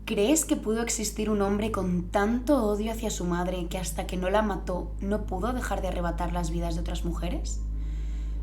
¿Crees que pudo existir un hombre con tanto odio hacia su madre que hasta que no la mató no pudo dejar de arrebatar las vidas de otras mujeres?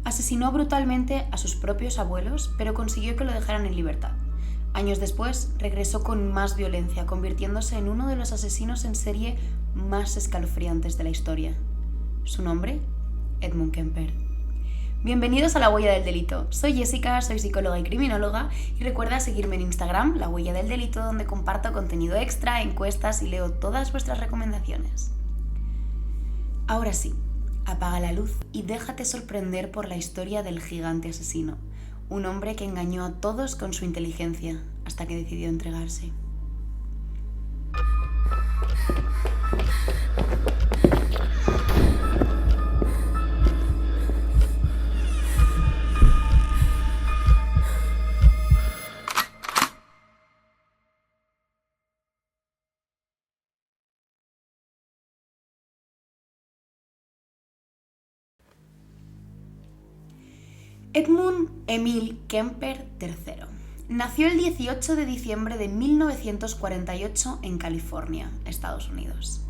Asesinó brutalmente a sus propios abuelos, pero consiguió que lo dejaran en libertad. Años después, regresó con más violencia, convirtiéndose en uno de los asesinos en serie más escalofriantes de la historia. Su nombre, Edmund Kemper. Bienvenidos a La Huella del Delito. Soy Jessica, soy psicóloga y criminóloga y recuerda seguirme en Instagram, La Huella del Delito, donde comparto contenido extra, encuestas y leo todas vuestras recomendaciones. Ahora sí, apaga la luz y déjate sorprender por la historia del gigante asesino, un hombre que engañó a todos con su inteligencia hasta que decidió entregarse. Edmund Emil Kemper III nació el 18 de diciembre de 1948 en California, Estados Unidos.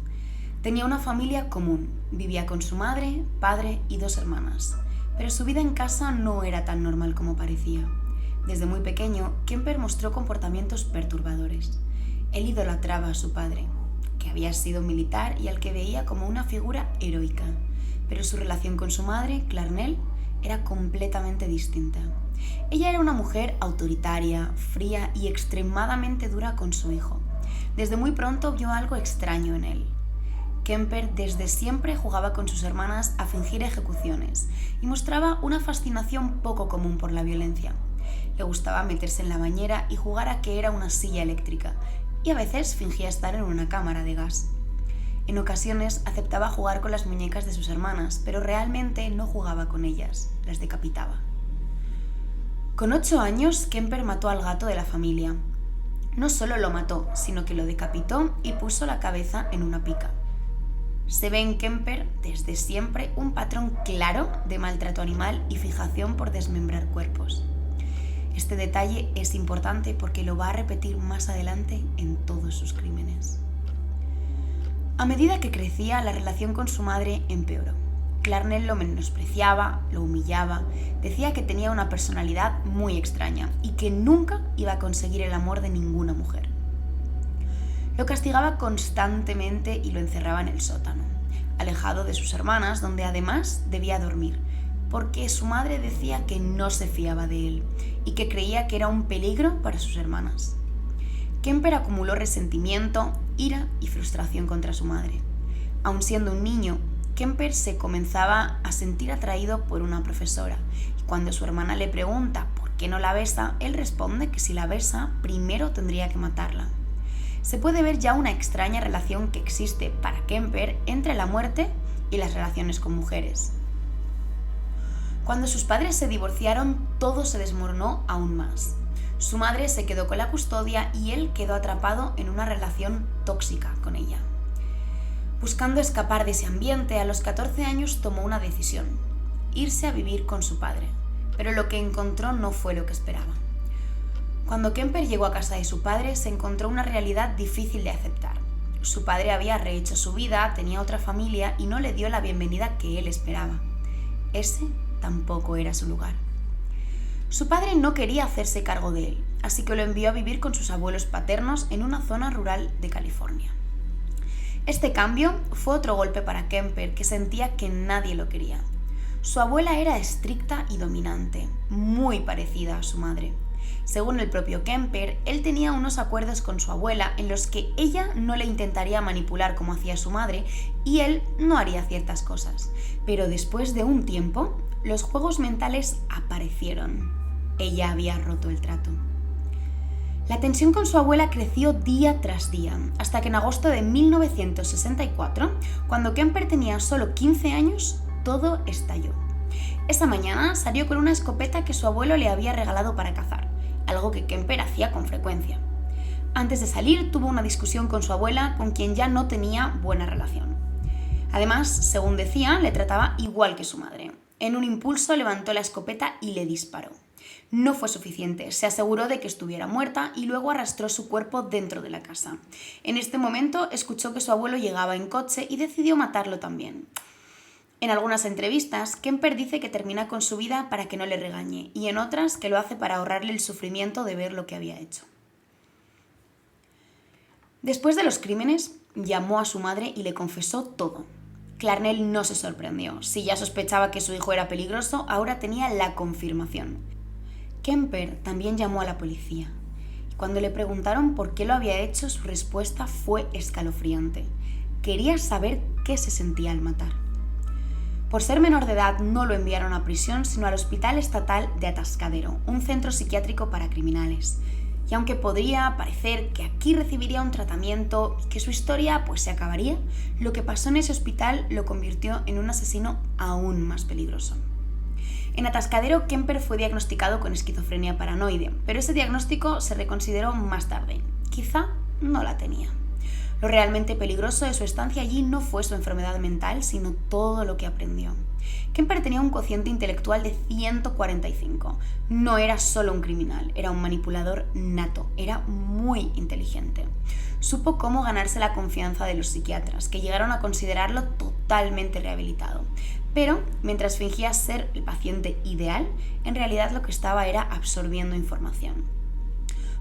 Tenía una familia común, vivía con su madre, padre y 2 hermanas, pero su vida en casa no era tan normal como parecía. Desde muy pequeño, Kemper mostró comportamientos perturbadores. Él idolatraba a su padre, que había sido militar y al que veía como una figura heroica, pero su relación con su madre, Clarnell, era completamente distinta. Ella era una mujer autoritaria, fría y extremadamente dura con su hijo. Desde muy pronto vio algo extraño en él. Kemper desde siempre jugaba con sus hermanas a fingir ejecuciones y mostraba una fascinación poco común por la violencia. Le gustaba meterse en la bañera y jugar a que era una silla eléctrica, y a veces fingía estar en una cámara de gas. En ocasiones aceptaba jugar con las muñecas de sus hermanas, pero realmente no jugaba con ellas, las decapitaba. Con 8 años, Kemper mató al gato de la familia. No solo lo mató, sino que lo decapitó y puso la cabeza en una pica. Se ve en Kemper, desde siempre, un patrón claro de maltrato animal y fijación por desmembrar cuerpos. Este detalle es importante porque lo va a repetir más adelante en todos sus crímenes. A medida que crecía, la relación con su madre empeoró. Clarnell lo menospreciaba, lo humillaba, decía que tenía una personalidad muy extraña y que nunca iba a conseguir el amor de ninguna mujer. Lo castigaba constantemente y lo encerraba en el sótano, alejado de sus hermanas, donde además debía dormir, porque su madre decía que no se fiaba de él y que creía que era un peligro para sus hermanas. Kemper acumuló resentimiento, ira y frustración contra su madre. Aun siendo un niño, Kemper se comenzaba a sentir atraído por una profesora, y cuando su hermana le pregunta por qué no la besa, él responde que si la besa, primero tendría que matarla. Se puede ver ya una extraña relación que existe para Kemper entre la muerte y las relaciones con mujeres. Cuando sus padres se divorciaron, todo se desmoronó aún más. Su madre se quedó con la custodia y él quedó atrapado en una relación tóxica con ella. Buscando escapar de ese ambiente, a los 14 años tomó una decisión: irse a vivir con su padre, pero lo que encontró no fue lo que esperaba. Cuando Kemper llegó a casa de su padre, se encontró una realidad difícil de aceptar. Su padre había rehecho su vida, tenía otra familia y no le dio la bienvenida que él esperaba. Ese tampoco era su lugar. Su padre no quería hacerse cargo de él, así que lo envió a vivir con sus abuelos paternos en una zona rural de California. Este cambio fue otro golpe para Kemper, que sentía que nadie lo quería. Su abuela era estricta y dominante, muy parecida a su madre. Según el propio Kemper, él tenía unos acuerdos con su abuela en los que ella no le intentaría manipular como hacía su madre y él no haría ciertas cosas. Pero después de un tiempo, los juegos mentales aparecieron. Ella había roto el trato. La tensión con su abuela creció día tras día, hasta que en agosto de 1964, cuando Kemper tenía solo 15 años, todo estalló. Esa mañana salió con una escopeta que su abuelo le había regalado para cazar, algo que Kemper hacía con frecuencia. Antes de salir, tuvo una discusión con su abuela, con quien ya no tenía buena relación. Además, según decía, le trataba igual que su madre. En un impulso levantó la escopeta y le disparó. No fue suficiente, se aseguró de que estuviera muerta y luego arrastró su cuerpo dentro de la casa. En este momento escuchó que su abuelo llegaba en coche y decidió matarlo también. En algunas entrevistas, Kemper dice que termina con su vida para que no le regañe, y en otras que lo hace para ahorrarle el sufrimiento de ver lo que había hecho. Después de los crímenes, llamó a su madre y le confesó todo. Clarnell no se sorprendió. Si ya sospechaba que su hijo era peligroso, ahora tenía la confirmación. Kemper también llamó a la policía. Cuando le preguntaron por qué lo había hecho, su respuesta fue escalofriante. Quería saber qué se sentía al matar. Por ser menor de edad, no lo enviaron a prisión, sino al Hospital Estatal de Atascadero, un centro psiquiátrico para criminales. Y aunque podría parecer que aquí recibiría un tratamiento y que su historia se acabaría, lo que pasó en ese hospital lo convirtió en un asesino aún más peligroso. En Atascadero, Kemper fue diagnosticado con esquizofrenia paranoide, pero ese diagnóstico se reconsideró más tarde. Quizá no la tenía. Lo realmente peligroso de su estancia allí no fue su enfermedad mental, sino todo lo que aprendió. Kemper tenía un cociente intelectual de 145. No era solo un criminal, era un manipulador nato, era muy inteligente. Supo cómo ganarse la confianza de los psiquiatras, que llegaron a considerarlo totalmente rehabilitado. Pero, mientras fingía ser el paciente ideal, en realidad lo que estaba era absorbiendo información.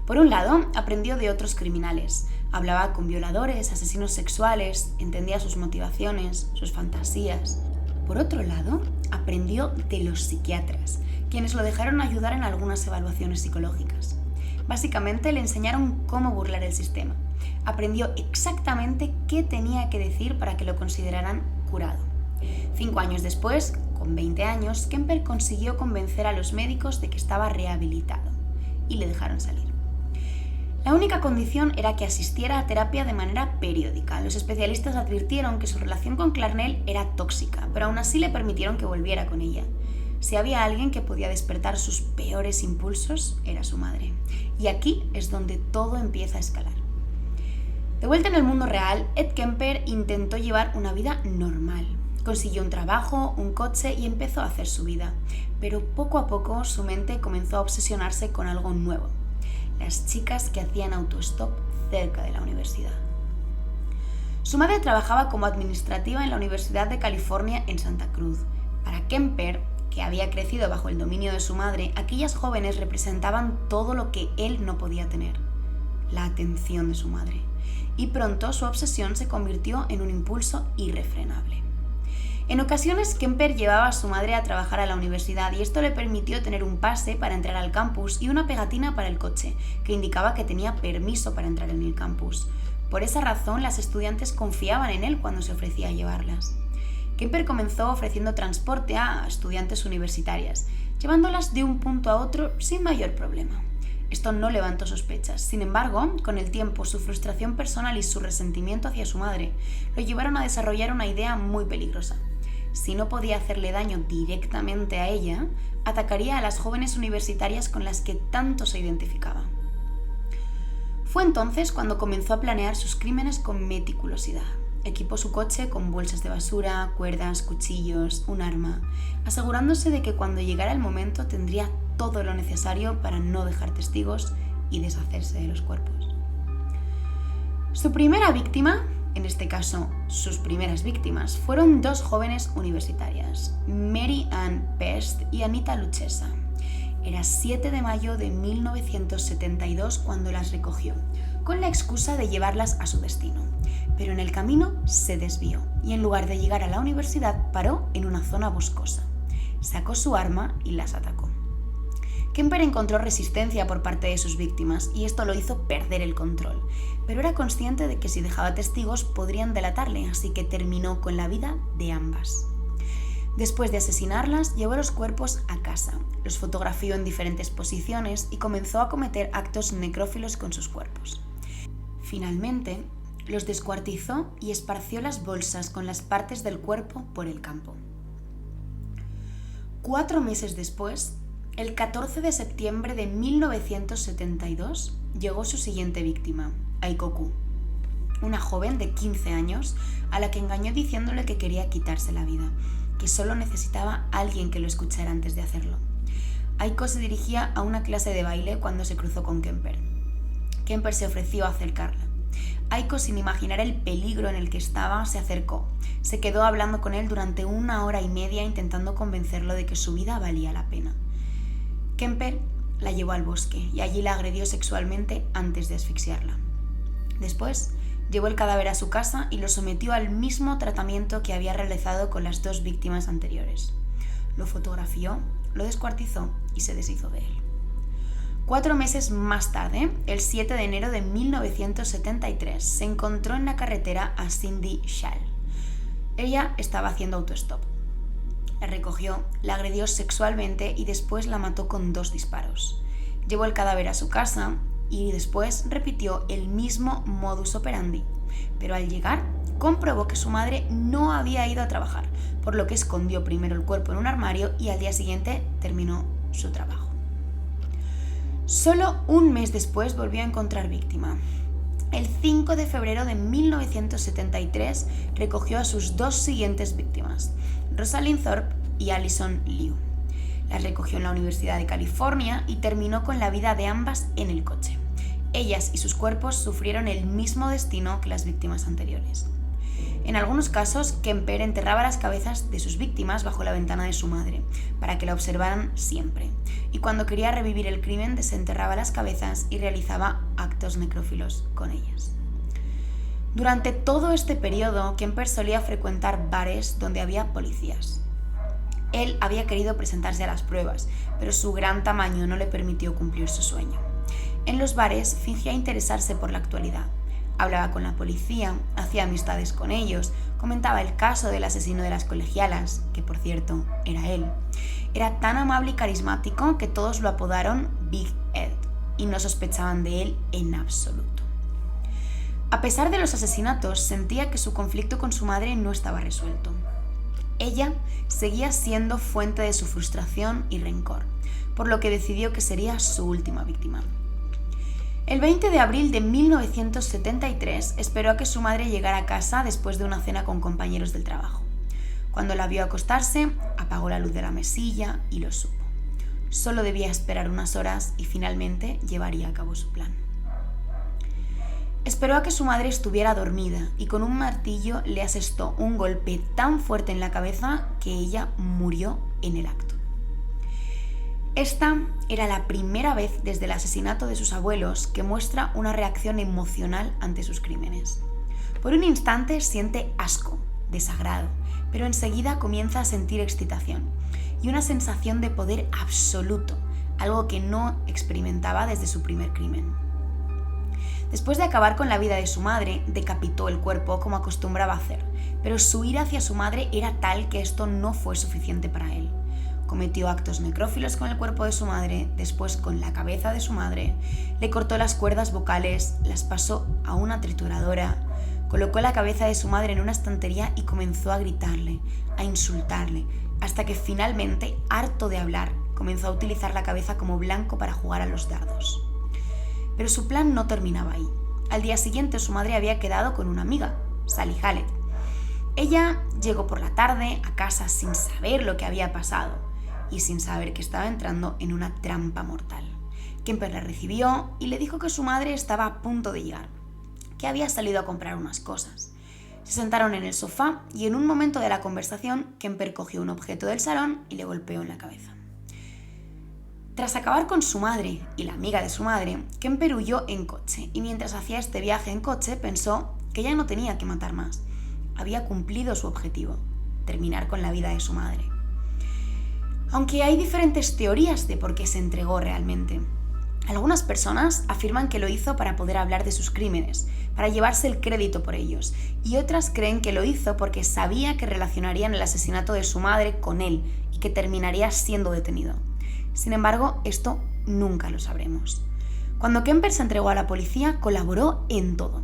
Por un lado, aprendió de otros criminales. Hablaba con violadores, asesinos sexuales, entendía sus motivaciones, sus fantasías. Por otro lado, aprendió de los psiquiatras, quienes lo dejaron ayudar en algunas evaluaciones psicológicas. Básicamente le enseñaron cómo burlar el sistema. Aprendió exactamente qué tenía que decir para que lo consideraran curado. 5 años después, con 20 años, Kemper consiguió convencer a los médicos de que estaba rehabilitado y le dejaron salir. La única condición era que asistiera a terapia de manera periódica. Los especialistas advirtieron que su relación con Clarnell era tóxica, pero aún así le permitieron que volviera con ella. Si había alguien que podía despertar sus peores impulsos, era su madre. Y aquí es donde todo empieza a escalar. De vuelta en el mundo real, Ed Kemper intentó llevar una vida normal. Consiguió un trabajo, un coche y empezó a hacer su vida. Pero poco a poco su mente comenzó a obsesionarse con algo nuevo: las chicas que hacían autostop cerca de la universidad. Su madre trabajaba como administrativa en la Universidad de California en Santa Cruz. Para Kemper, que había crecido bajo el dominio de su madre, aquellas jóvenes representaban todo lo que él no podía tener: la atención de su madre. Y pronto su obsesión se convirtió en un impulso irrefrenable. En ocasiones, Kemper llevaba a su madre a trabajar a la universidad y esto le permitió tener un pase para entrar al campus y una pegatina para el coche, que indicaba que tenía permiso para entrar en el campus. Por esa razón, las estudiantes confiaban en él cuando se ofrecía a llevarlas. Kemper comenzó ofreciendo transporte a estudiantes universitarias, llevándolas de un punto a otro sin mayor problema. Esto no levantó sospechas. Sin embargo, con el tiempo, su frustración personal y su resentimiento hacia su madre lo llevaron a desarrollar una idea muy peligrosa. Si no podía hacerle daño directamente a ella, atacaría a las jóvenes universitarias con las que tanto se identificaba. Fue entonces cuando comenzó a planear sus crímenes con meticulosidad. Equipó su coche con bolsas de basura, cuerdas, cuchillos, un arma, asegurándose de que cuando llegara el momento tendría todo lo necesario para no dejar testigos y deshacerse de los cuerpos. Su primera víctima, en este caso sus primeras víctimas, fueron 2 jóvenes universitarias, Mary Ann Pest y Anita Luchesa. Era 7 de mayo de 1972 cuando las recogió, con la excusa de llevarlas a su destino. Pero en el camino se desvió y en lugar de llegar a la universidad paró en una zona boscosa. Sacó su arma y las atacó. Kemper encontró resistencia por parte de sus víctimas y esto lo hizo perder el control, pero era consciente de que si dejaba testigos podrían delatarle, así que terminó con la vida de ambas. Después de asesinarlas, llevó los cuerpos a casa, los fotografió en diferentes posiciones y comenzó a cometer actos necrófilos con sus cuerpos. Finalmente, los descuartizó y esparció las bolsas con las partes del cuerpo por el campo. 4 meses después, el 14 de septiembre de 1972, llegó su siguiente víctima, Aikoku, una joven de 15 años a la que engañó diciéndole que quería quitarse la vida, que solo necesitaba a alguien que lo escuchara antes de hacerlo. Aiko se dirigía a una clase de baile cuando se cruzó con Kemper. Kemper se ofreció a acercarla. Aiko, sin imaginar el peligro en el que estaba, se acercó. Se quedó hablando con él durante 1 hora y media intentando convencerlo de que su vida valía la pena. Kemper la llevó al bosque y allí la agredió sexualmente antes de asfixiarla. Después, llevó el cadáver a su casa y lo sometió al mismo tratamiento que había realizado con las 2 víctimas anteriores. Lo fotografió, lo descuartizó y se deshizo de él. 4 meses más tarde, el 7 de enero de 1973, se encontró en la carretera a Cindy Schall. Ella estaba haciendo autostop. La recogió, la agredió sexualmente y después la mató con 2 disparos. Llevó el cadáver a su casa y después repitió el mismo modus operandi. Pero al llegar, comprobó que su madre no había ido a trabajar, por lo que escondió primero el cuerpo en un armario y al día siguiente terminó su trabajo. Solo un mes después volvió a encontrar víctima. El 5 de febrero de 1973 recogió a sus 2 siguientes víctimas, Rosalind Thorpe y Alison Liu. Las recogió en la Universidad de California y terminó con la vida de ambas en el coche. Ellas y sus cuerpos sufrieron el mismo destino que las víctimas anteriores. En algunos casos, Kemper enterraba las cabezas de sus víctimas bajo la ventana de su madre, para que la observaran siempre. Y cuando quería revivir el crimen, desenterraba las cabezas y realizaba actos necrófilos con ellas. Durante todo este periodo, Kemper solía frecuentar bares donde había policías. Él había querido presentarse a las pruebas, pero su gran tamaño no le permitió cumplir su sueño. En los bares fingía interesarse por la actualidad. Hablaba con la policía, hacía amistades con ellos, comentaba el caso del asesino de las colegialas, que por cierto era él. Era tan amable y carismático que todos lo apodaron Big Ed y no sospechaban de él en absoluto. A pesar de los asesinatos, sentía que su conflicto con su madre no estaba resuelto. Ella seguía siendo fuente de su frustración y rencor, por lo que decidió que sería su última víctima. El 20 de abril de 1973 esperó a que su madre llegara a casa después de una cena con compañeros del trabajo. Cuando la vio acostarse, apagó la luz de la mesilla y lo supo. Solo debía esperar unas horas y finalmente llevaría a cabo su plan. Esperó a que su madre estuviera dormida y con un martillo le asestó un golpe tan fuerte en la cabeza que ella murió en el acto. Esta era la primera vez desde el asesinato de sus abuelos que muestra una reacción emocional ante sus crímenes. Por un instante siente asco, desagrado, pero enseguida comienza a sentir excitación y una sensación de poder absoluto, algo que no experimentaba desde su primer crimen. Después de acabar con la vida de su madre, decapitó el cuerpo como acostumbraba hacer, pero su ira hacia su madre era tal que esto no fue suficiente para él. Cometió actos necrófilos con el cuerpo de su madre, después con la cabeza de su madre, le cortó las cuerdas vocales, las pasó a una trituradora, colocó la cabeza de su madre en una estantería y comenzó a gritarle, a insultarle, hasta que finalmente, harto de hablar, comenzó a utilizar la cabeza como blanco para jugar a los dardos. Pero su plan no terminaba ahí. Al día siguiente su madre había quedado con una amiga, Sally Hallett. Ella llegó por la tarde a casa sin saber lo que había pasado y sin saber que estaba entrando en una trampa mortal. Kemper la recibió y le dijo que su madre estaba a punto de llegar, que había salido a comprar unas cosas. Se sentaron en el sofá y en un momento de la conversación, Kemper cogió un objeto del salón y le golpeó en la cabeza. Tras acabar con su madre y la amiga de su madre, Kemper huyó en coche y mientras hacía este viaje en coche pensó que ya no tenía que matar más. Había cumplido su objetivo, terminar con la vida de su madre. Aunque hay diferentes teorías de por qué se entregó realmente. Algunas personas afirman que lo hizo para poder hablar de sus crímenes, para llevarse el crédito por ellos, y otras creen que lo hizo porque sabía que relacionarían el asesinato de su madre con él y que terminaría siendo detenido. Sin embargo, esto nunca lo sabremos. Cuando Kemper se entregó a la policía, colaboró en todo.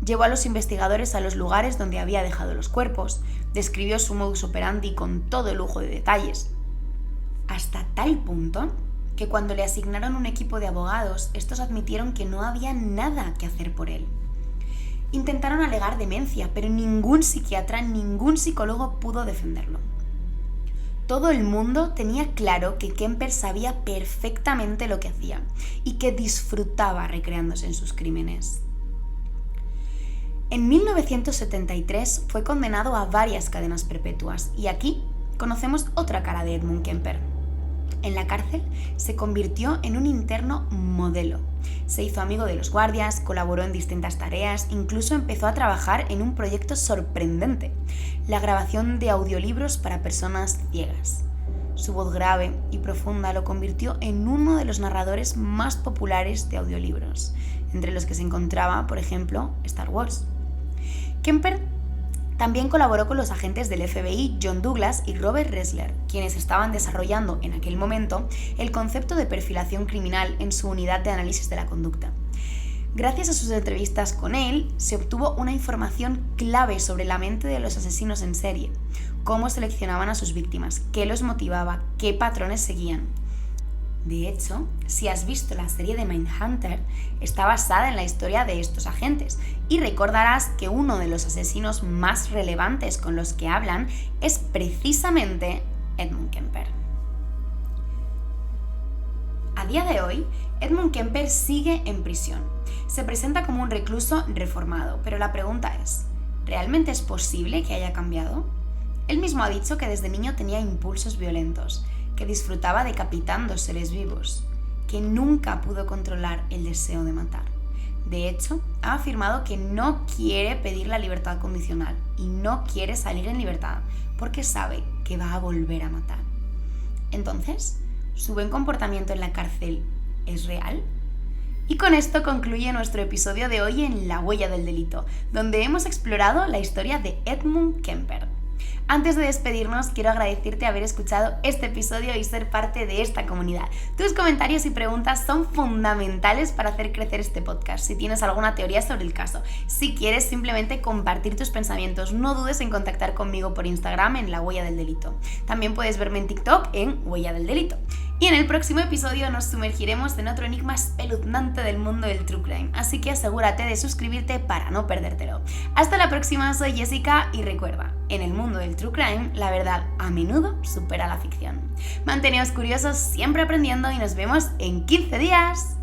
Llevó a los investigadores a los lugares donde había dejado los cuerpos, describió su modus operandi con todo el lujo de detalles, hasta tal punto que cuando le asignaron un equipo de abogados, estos admitieron que no había nada que hacer por él. Intentaron alegar demencia, pero ningún psiquiatra, ningún psicólogo pudo defenderlo. Todo el mundo tenía claro que Kemper sabía perfectamente lo que hacía y que disfrutaba recreándose en sus crímenes. En 1973 fue condenado a varias cadenas perpetuas y aquí conocemos otra cara de Edmund Kemper. En la cárcel se convirtió en un interno modelo. Se hizo amigo de los guardias, colaboró en distintas tareas, incluso empezó a trabajar en un proyecto sorprendente: la grabación de audiolibros para personas ciegas. Su voz grave y profunda lo convirtió en uno de los narradores más populares de audiolibros, entre los que se encontraba, por ejemplo, Star Wars. Kemper también colaboró con los agentes del FBI John Douglas y Robert Ressler, quienes estaban desarrollando en aquel momento el concepto de perfilación criminal en su unidad de análisis de la conducta. Gracias a sus entrevistas con él, se obtuvo una información clave sobre la mente de los asesinos en serie, cómo seleccionaban a sus víctimas, qué los motivaba, qué patrones seguían. De hecho, si has visto la serie de Mindhunter, está basada en la historia de estos agentes y recordarás que uno de los asesinos más relevantes con los que hablan es precisamente Edmund Kemper. A día de hoy, Edmund Kemper sigue en prisión. Se presenta como un recluso reformado, pero la pregunta es, ¿realmente es posible que haya cambiado? Él mismo ha dicho que desde niño tenía impulsos violentos, que disfrutaba decapitando seres vivos, que nunca pudo controlar el deseo de matar. De hecho, ha afirmado que no quiere pedir la libertad condicional y no quiere salir en libertad porque sabe que va a volver a matar. Entonces, ¿su buen comportamiento en la cárcel es real? Y con esto concluye nuestro episodio de hoy en La Huella del Delito, donde hemos explorado la historia de Edmund Kemper. Antes de despedirnos, quiero agradecerte haber escuchado este episodio y ser parte de esta comunidad. Tus comentarios y preguntas son fundamentales para hacer crecer este podcast. Si tienes alguna teoría sobre el caso, si quieres simplemente compartir tus pensamientos, no dudes en contactar conmigo por Instagram en La Huella del Delito. También puedes verme en TikTok en Huella del Delito. Y en el próximo episodio nos sumergiremos en otro enigma espeluznante del mundo del True Crime, así que asegúrate de suscribirte para no perdértelo. Hasta la próxima, soy Jessica y recuerda, en el mundo del True Crime, la verdad a menudo supera la ficción. Manteneos curiosos, siempre aprendiendo y nos vemos en 15 días.